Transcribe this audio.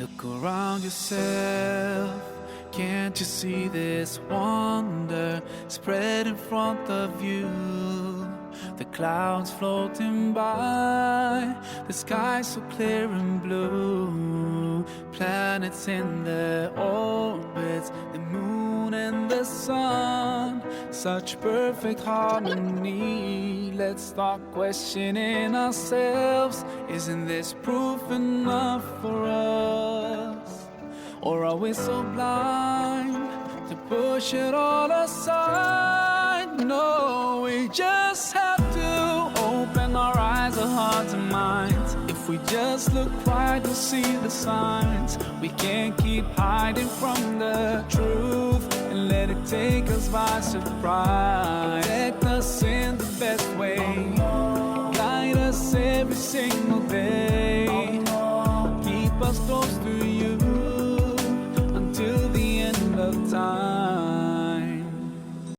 Look around yourself, can't you see this wonder spread in front of you? The clouds floating by, the sky so clear and blue, planets in their orbits, the moon and the sun, such perfect harmony. Let's start questioning ourselves. Isn't this proof enough for us? Or are we so blind to push it all aside? No, we just have to open our eyes, our hearts and minds. If we just look right, we'll see the signs. We can't keep hiding from the truth and let it take us by surprise. Protect us in the best way, guide us every single day.